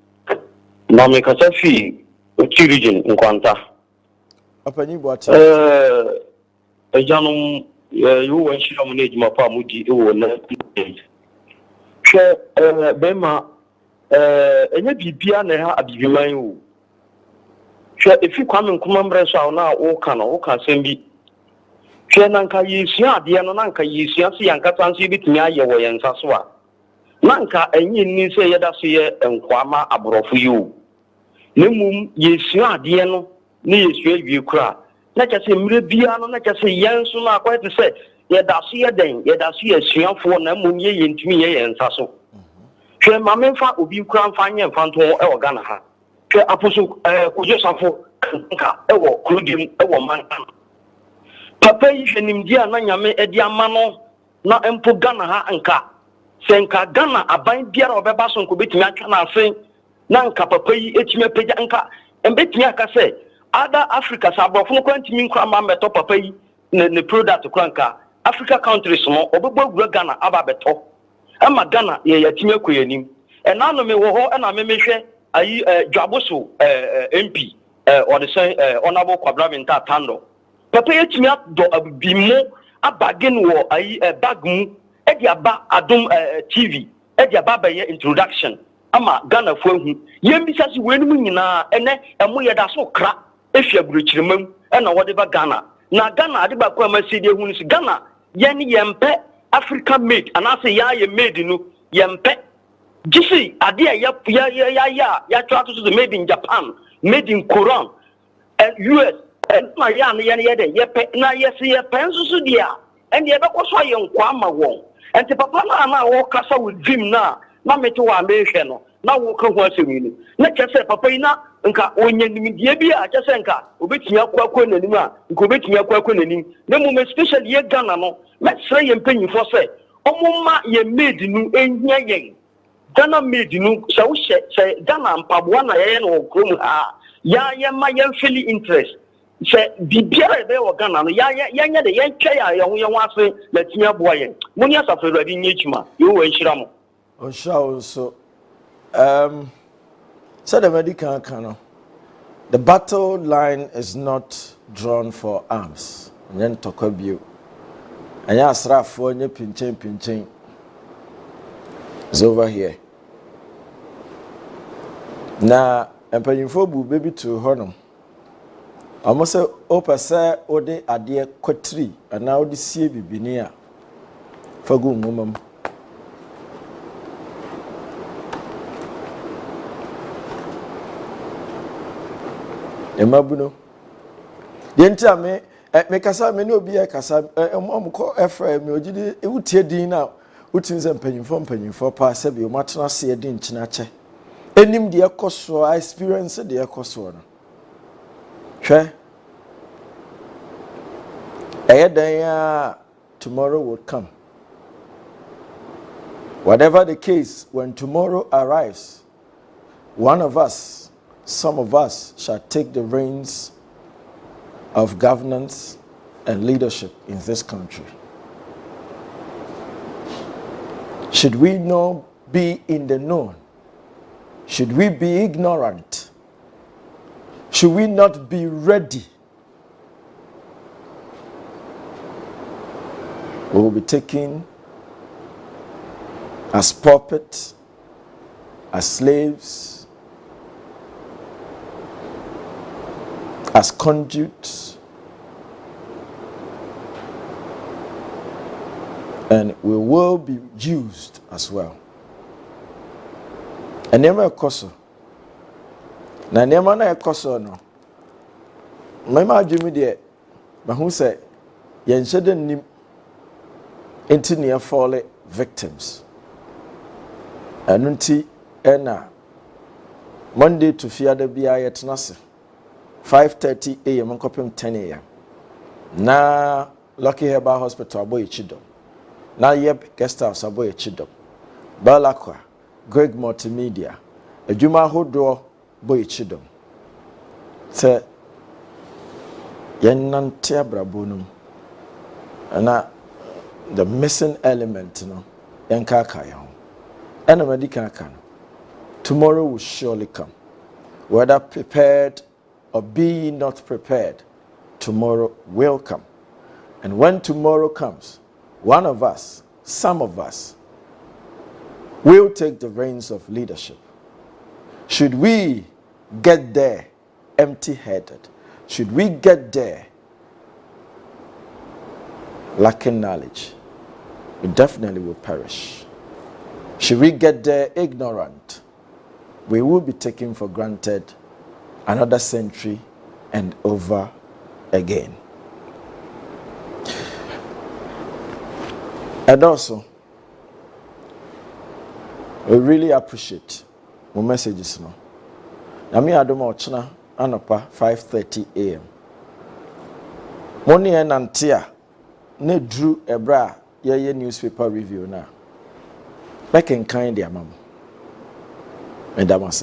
Now, make us a fee. Which region in Quanta? Upon you, what? A young you went to manage my family. You will not. Bema enye bibia na ha abibiman o hwe efi kwame nkomambre so na wo ka no wo ka sembi hwe nanka yesua ade no nanka yesua se yanka tanse bitumi aye wo yensa so a nanka enye ni se yeda so ye enkwama aborofo yi o nemum yesua ade no ne yesua wie kura na kyase mire bia no na kyase yenso na akwete se yeda so ye den yeda so ye suafo na mum ye yentumi ye yensa so hwe mamemfa obi kura mfa nye mfanto e wo Ghana ha hwe aposo kojo safo nka e wo krodim e wo man papa yi hwenimdia na nyame edi ama no na empo Ghana ha nka senka Ghana aban biara obeba so nko betimi atwa na asen na nka papa yi etimi apagya nka embetimi aka se ada Africa sabrofo no kwantimi nkwa ma meto papa yi ne product kranka Africa countries no obegbo agura Ghana aba beto ama Ghana ye yatimi akoyanim enano me wo ho na me mehwe ayi dwaboso MP or the say honorable Kwabraminta Tando papa yetimi ado abimo abagin wo ayi bag mu edi aba adom TV edi aba ba ye introduction ama Ghana fo hu yembisa si wenum nyina ene emo ye da so kra ehwe aburuchirimam na wode ba Ghana na Ghana ade ba kwa masidi hu ni si Ghana ye ni yempe Africa made and I say ya ye made no yempe gisi ade ya try to made in Japan made in Korea and US and na ya de yepe na yes ye penso so dia and ye be ko so ye nkwa ma won and papa na wo kasa with dream na mete wa mehwe no na wo ka ho asemi no na kese papa ina nka onye nimdie bi a kese nka obetumi akwa nanim a nka obetumi akwa nanim na mo especially ye Ghana no mesre ye mpanyifo se omumma ye made nu ehia yen Ghana made nu so she Ghana mpaboa na ye no krom ha ya ma ye feel interest se bibiara be wo Ghana no ya nya de ye twa ya ye ho ase na tinya boa ye mo ni asafo Awurade nyechuma ye wo nhira mo on show so said the medical canon the battle line is not drawn for arms nyen tokobio anya asrafo nye pinchen is over here na empanyimfo bu baby to honum almost opese ode ade kwatri ana ode sie bibini a fagu mumam emabuno yenta me kasa me ne obi e kasa omko efra me ogidi ewutie din na utinze mpanyimfo pa se bi o matena se edi nchina che enim de ekoso experience de ekoso no hwe eyedan tomorrow will come whatever the case when tomorrow arrives one of us some of us shall take the reins of governance and leadership in this country. Should we not be in the known? Should we be ignorant? Should we not be ready? We will be taken as puppets, as slaves, as conduits, and we will be used as well. And never koso. Na never na koso no. Mama adwumi de mahu say yenhyede nim enti ne fall victims. Anunti ena Monday to Friday bia yetnase 5:30 a.m. nkopem 10 a.m. na Lucky Herbal Hospital aboy chidom na yeb guest house aboy chidom Balakwa Greg Multimedia adwuma hodo boy chidom se yenante abrabonum na the missing element no yenkaka ya and medical can tomorrow will surely come whether prepared or be not prepared, tomorrow will come. And when tomorrow comes, one of us, some of us, will take the reins of leadership Should we get there empty-headed? Should we get there lacking knowledge? We definitely will perish. Should we get there ignorant? We will be taken for granted another century and over again. And also, we really appreciate my messages now. Nami adoma ochina anopa 5:30 a.m. Moni enantia ne drew ebra ye newspaper review na. Back in kind their mama. And that was